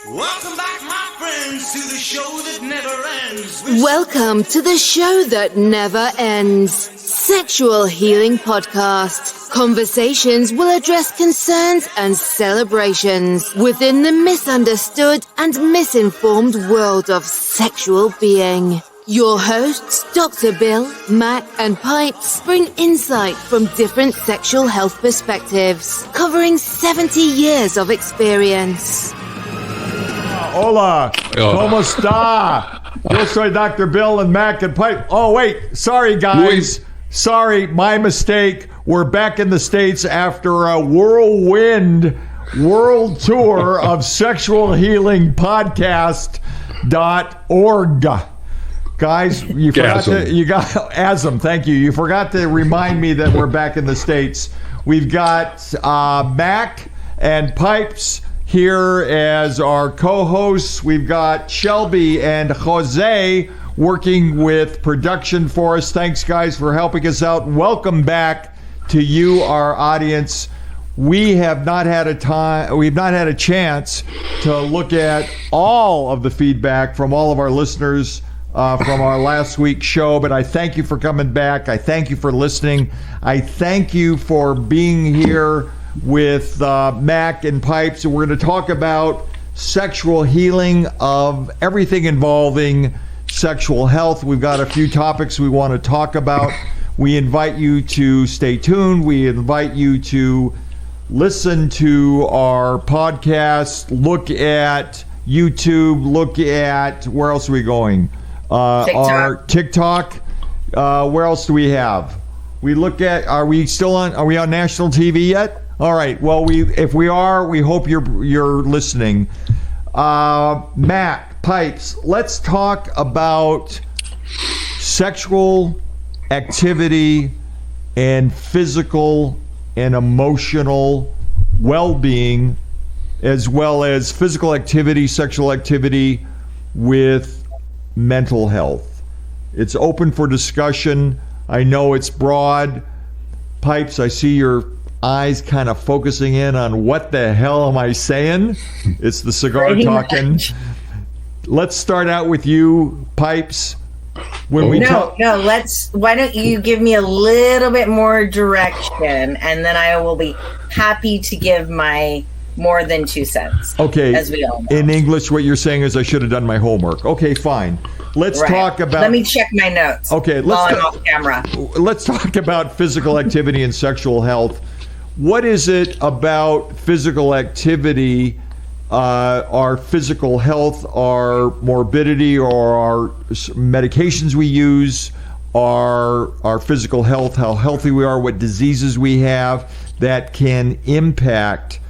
Welcome back, my friends, to the show that never ends. Welcome to the show that never ends. Sexual Healing Podcast. Conversations will address concerns and celebrations within the misunderstood and misinformed world of sexual being. Your hosts, Dr. Bill, Mac, and Pipes, bring insight from different sexual health perspectives, covering 70 years of experience. Hola, ¿cómo está? Yo soy Dr. Bill and Mac and Pipe. Oh, wait. Sorry, guys. Sorry, my mistake. We're back in the States after a whirlwind world tour of sexualhealingpodcast.org. Guys, you forgot Asm, thank you. You forgot to remind me that we're back in the States. We've got Mac and Pipes here as our co-hosts. We've got Shelby and Jose working with production for us. Thanks, guys, for helping us out. Welcome back to you, our audience. We've not had a chance to look at all of the feedback from all of our listeners from our last week's show, but I thank you for coming back. I thank you for listening. I thank you for being here with Mac and Pipes. And we're going to talk about sexual healing of everything involving sexual health. We've got a few topics we want to talk about. We invite you to stay tuned. We invite you to listen to our podcast, look at YouTube, look at, where else are we going? TikTok. Our TikTok. Where else do we have? We look at, are we on national TV yet? All right. Well, if we are, we hope you're listening. Mac, Pipes, let's talk about sexual activity and physical and emotional well-being, as well as physical activity, sexual activity with mental health. It's open for discussion. I know it's broad. Pipes, I see your eyes kind of focusing in on what the hell am I saying? It's the cigar talking. Let's start out with you, Pipes. Why don't you give me a little bit more direction, and then I will be happy to give my more than 2 cents. Okay. As we all know. In English, what you're saying is I should have done my homework. Okay, fine. Let's talk about... Let me check my notes. Okay, while I'm off camera. Let's talk about physical activity and sexual health. What is it about physical activity, our physical health, our morbidity, or our medications we use, our physical health, how healthy we are, what diseases we have that can impact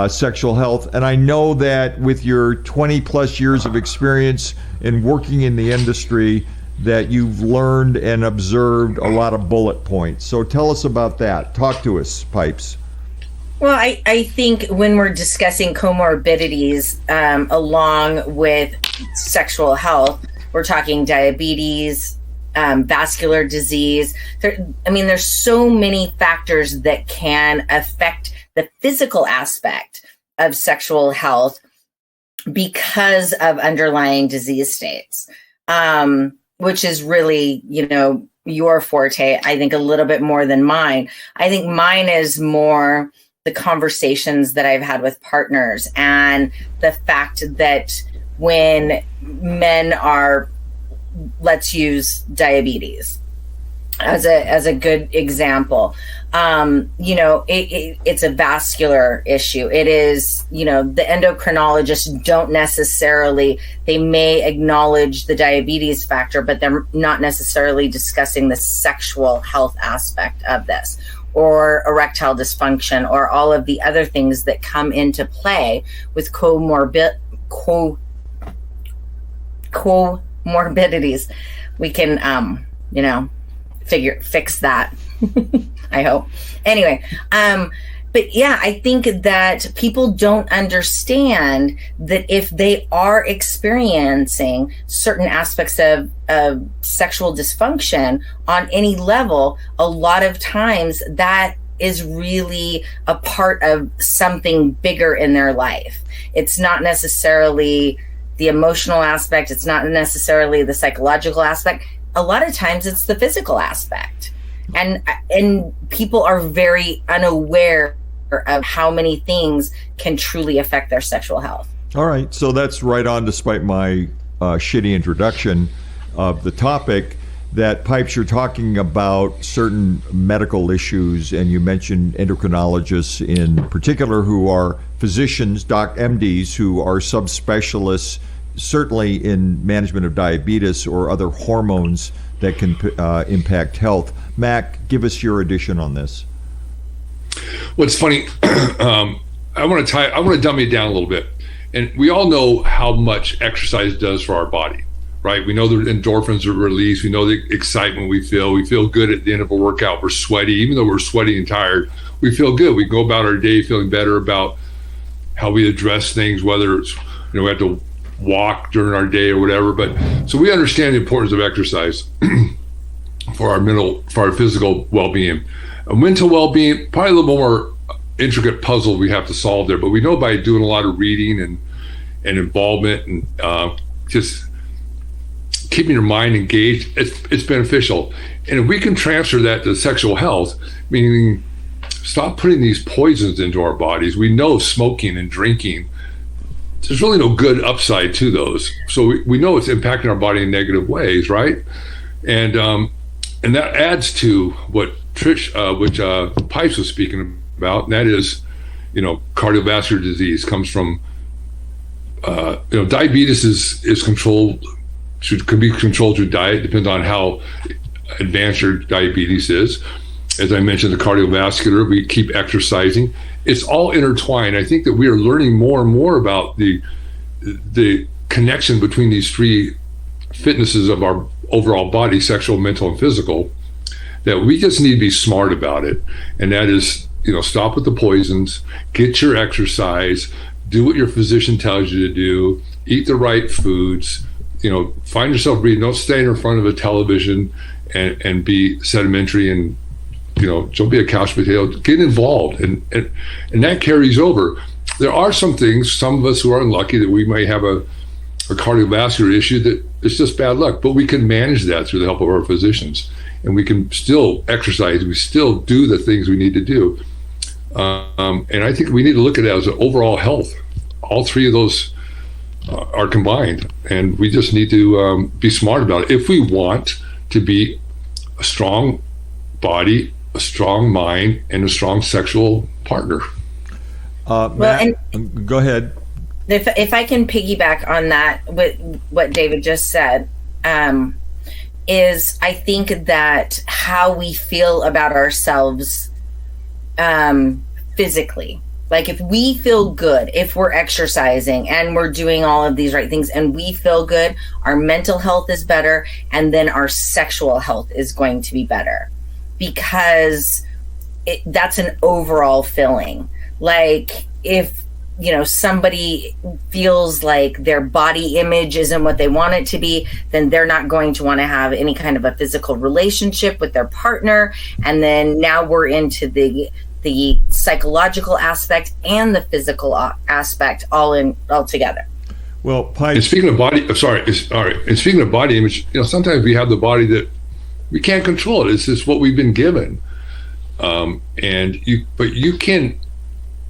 sexual health? And I know that with your 20 plus years of experience in working in the industry, that you've learned and observed a lot of bullet points. So tell us about that. Talk to us, Pipes. Well, I think when we're discussing comorbidities along with sexual health, we're talking diabetes, vascular disease. There's so many factors that can affect the physical aspect of sexual health because of underlying disease states, which is really, your forte, I think, a little bit more than mine. I think mine is more the conversations that I've had with partners and the fact that when men are, let's use diabetes as a good example. It's a vascular issue. It is, the endocrinologists don't necessarily, they may acknowledge the diabetes factor, but they're not necessarily discussing the sexual health aspect of this, or erectile dysfunction, or all of the other things that come into play with comorbidities. We can, fix that. I hope. Anyway, but yeah, I think that people don't understand that if they are experiencing certain aspects of sexual dysfunction on any level, a lot of times that is really a part of something bigger in their life. It's not necessarily the emotional aspect. It's not necessarily the psychological aspect. A lot of times it's the physical aspect. And people are very unaware of how many things can truly affect their sexual health. All right. So that's right on, despite my shitty introduction of the topic, that Pipes, you're talking about certain medical issues, and you mentioned endocrinologists in particular who are physicians, MDs, who are subspecialists, certainly in management of diabetes or other hormones that can impact health. Mac, give us your addition on this. Well, it's funny. I want to dummy it down a little bit. And we all know how much exercise does for our body, right? We know the endorphins are released. We know the excitement we feel. We feel good at the end of a workout. We're sweaty. Even though we're sweaty and tired, we feel good. We go about our day feeling better about how we address things, whether it's, we have to walk during our day or whatever. But so we understand the importance of exercise for our physical well-being. Mental well-being, probably a little more intricate puzzle we have to solve there, but we know by doing a lot of reading and involvement and just keeping your mind engaged, it's beneficial. And if we can transfer that to sexual health, meaning stop putting these poisons into our bodies. We know smoking and drinking, there's really no good upside to those. So we know it's impacting our body in negative ways, right? And that adds to what Pipes was speaking about, and that is, cardiovascular disease comes from, diabetes is controlled, can be controlled through diet, depends on how advanced your diabetes is. As I mentioned, the cardiovascular, we keep exercising. It's all intertwined. I think that we are learning more and more about the connection between these three fitnesses of our overall body, sexual, mental, and physical, that we just need to be smart about it. And that is, stop with the poisons, get your exercise, do what your physician tells you to do, eat the right foods, find yourself reading, don't stay in front of a television and be sedimentary and, don't be a couch potato, get involved. And that carries over. There are some things, some of us who are unlucky, that we may have a cardiovascular issue that it's just bad luck, but we can manage that through the help of our physicians. And we can still exercise, we still do the things we need to do. And I think we need to look at it as an overall health. All three of those are combined, and we just need to be smart about it if we want to be a strong body, a strong mind, and a strong sexual partner. Matt, go ahead. If I can piggyback on that with what David just said, is I think that how we feel about ourselves physically, like if we feel good, if we're exercising and we're doing all of these right things and we feel good, our mental health is better, and then our sexual health is going to be better, because that's an overall feeling. Like if somebody feels like their body image isn't what they want it to be, then they're not going to want to have any kind of a physical relationship with their partner. And then now we're into the psychological aspect and the physical aspect all together. Well, Pipes. And speaking of body, And speaking of body image, sometimes we have the body that we can't control it. It's just what we've been given. But you can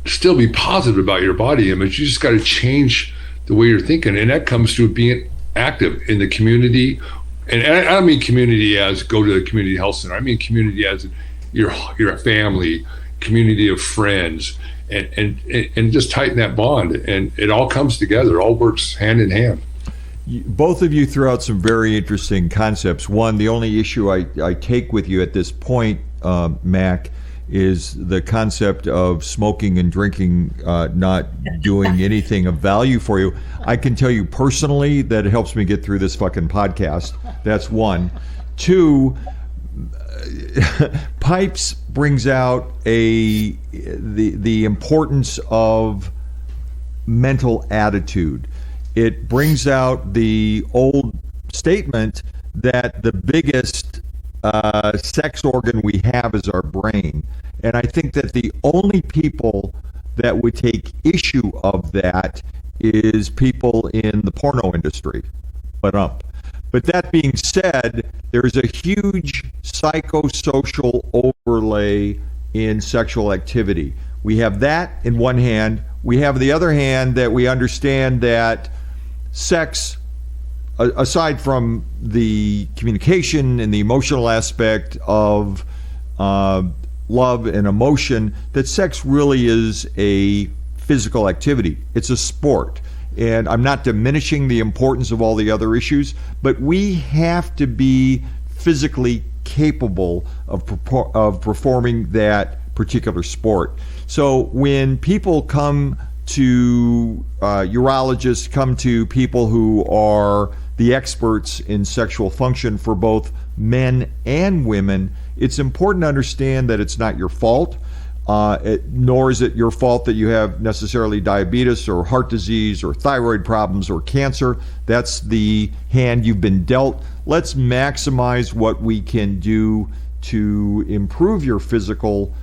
still be positive about your body image. You just got to change the way you're thinking, and that comes through being active in the community. And I don't mean community as go to the community health center. I mean community as your family, community of friends, and just tighten that bond. And it all comes together. It all works hand in hand. Both of you threw out some very interesting concepts. One, the only issue I take with you at this point, Mac, is the concept of smoking and drinking not doing anything of value for you. I can tell you personally that it helps me get through this fucking podcast. That's one. Two, Pipes brings out the importance of mental attitude. It brings out the old statement that the biggest sex organ we have is our brain. And I think that the only people that would take issue of that is people in the porno industry. But that being said, there's a huge psychosocial overlay in sexual activity. We have that in one hand. We have the other hand that we understand that sex, aside from the communication and the emotional aspect of love and emotion, that sex really is a physical activity. It's a sport. And I'm not diminishing the importance of all the other issues, but we have to be physically capable of performing that particular sport. So when people come to urologists, come to people who are the experts in sexual function for both men and women, it's important to understand that it's not your fault. Nor is it your fault that you have necessarily diabetes or heart disease or thyroid problems or cancer. That's the hand you've been dealt. Let's maximize what we can do to improve your physical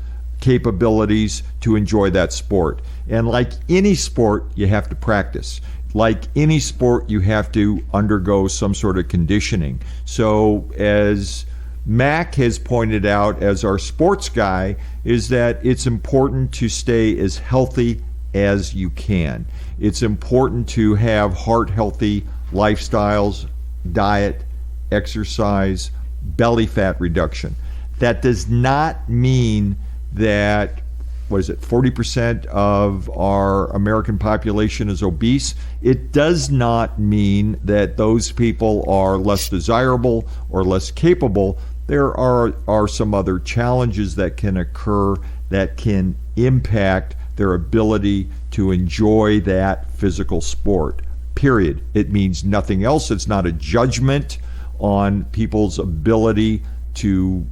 capabilities to enjoy that sport. And like any sport, you have to practice. Like any sport, you have to undergo some sort of conditioning. So as Mac has pointed out as our sports guy, is that it's important to stay as healthy as you can. It's important to have heart-healthy lifestyles, diet, exercise, belly fat reduction. That does not mean that, 40% of our American population is obese. It does not mean that those people are less desirable or less capable. There are some other challenges that can occur that can impact their ability to enjoy that physical sport, period. It means nothing else. It's not a judgment on people's ability to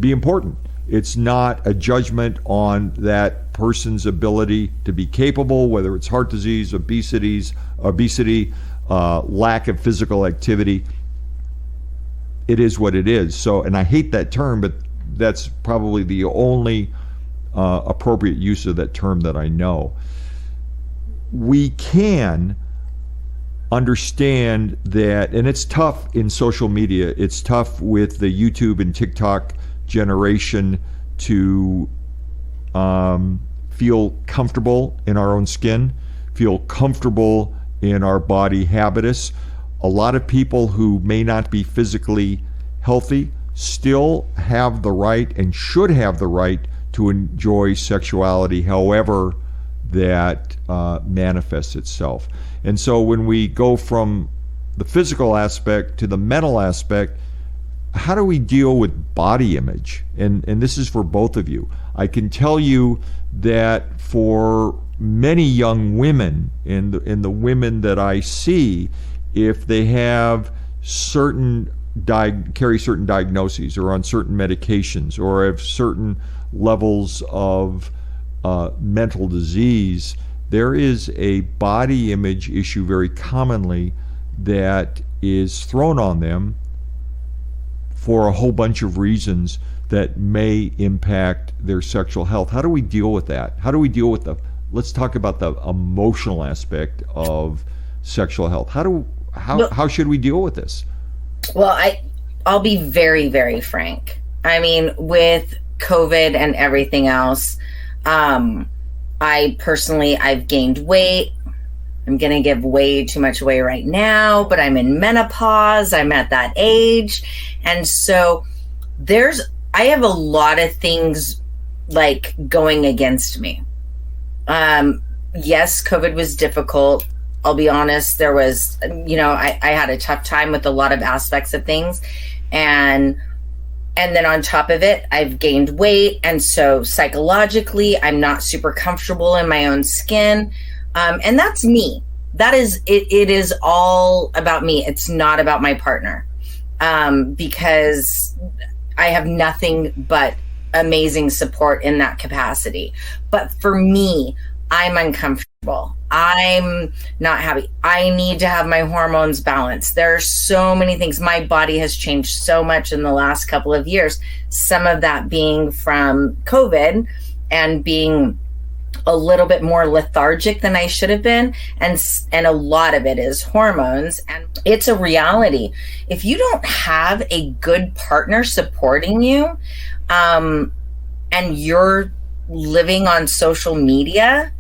be important. It's not a judgment on that person's ability to be capable, whether it's heart disease, obesity, lack of physical activity. It is what it is. So, and I hate that term, but that's probably the only appropriate use of that term that I know. We can understand that, and it's tough in social media. It's tough with the YouTube and TikTok generation to feel comfortable in our own skin, feel comfortable in our body habitus. A lot of people who may not be physically healthy still have the right and should have the right to enjoy sexuality however that manifests itself. And so when we go from the physical aspect to the mental aspect, how do we deal with body image? And this is for both of you. I can tell you that for many young women, and the women that I see, if they have carry certain diagnoses or on certain medications or have certain levels of mental disease, there is a body image issue very commonly that is thrown on them for a whole bunch of reasons that may impact their sexual health. How do we deal with that? How do we deal with let's talk about the emotional aspect of sexual health. How should we deal with this? Well, I'll be very, very frank. I mean, with COVID and everything else, I've gained weight. I'm going to give way too much away right now, but I'm in menopause. I'm at that age. And so I have a lot of things like going against me. Yes, COVID was difficult. I'll be honest. There was, I had a tough time with a lot of aspects of things. And then on top of it, I've gained weight. And so psychologically, I'm not super comfortable in my own skin. And that's me. That is, it is all about me. It's not about my partner. Because I have nothing but amazing support in that capacity. But for me, I'm uncomfortable. I'm not happy. I need to have my hormones balanced. There are so many things. My body has changed so much in the last couple of years. Some of that being from COVID and being a little bit more lethargic than I should have been. And a lot of it is hormones. And it's a reality. If you don't have a good partner supporting you, and you're living on social media,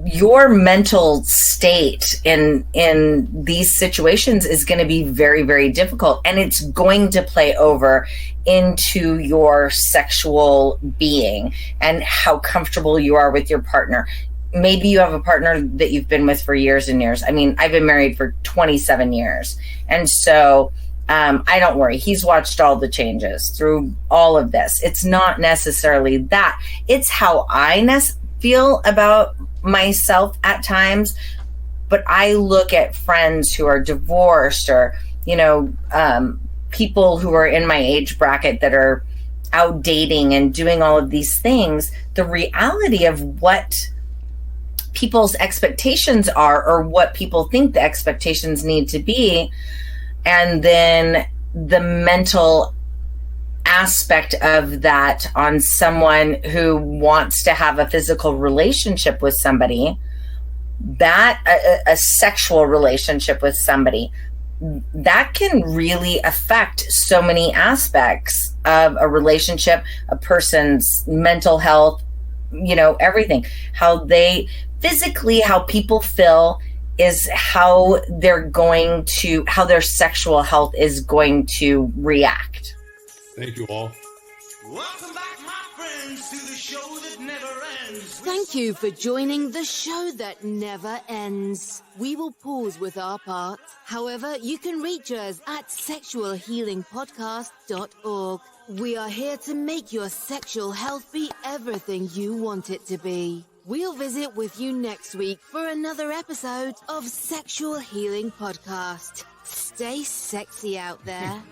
your mental state in these situations is going to be very, very difficult, and it's going to play over into your sexual being and how comfortable you are with your partner. Maybe you have a partner that you've been with for years and years. I mean, I've been married for 27 years, and so I don't worry. He's watched all the changes through all of this. It's not necessarily that. It's how I feel about myself at times. But I look at friends who are divorced or, people who are in my age bracket that are out dating and doing all of these things. The reality of what people's expectations are, or what people think the expectations need to be, and then the mental aspect of that on someone who wants to have a physical relationship with somebody, that a sexual relationship with somebody, that can really affect so many aspects of a relationship, a person's mental health, everything. How they physically, how people feel is how their sexual health is going to react. Thank you all. Welcome back, my friends, to the show that never ends. Thank you for joining the show that never ends. We will pause with our part. However, you can reach us at sexualhealingpodcast.org. We are here to make your sexual health be everything you want it to be. We'll visit with you next week for another episode of Sexual Healing Podcast. Stay sexy out there.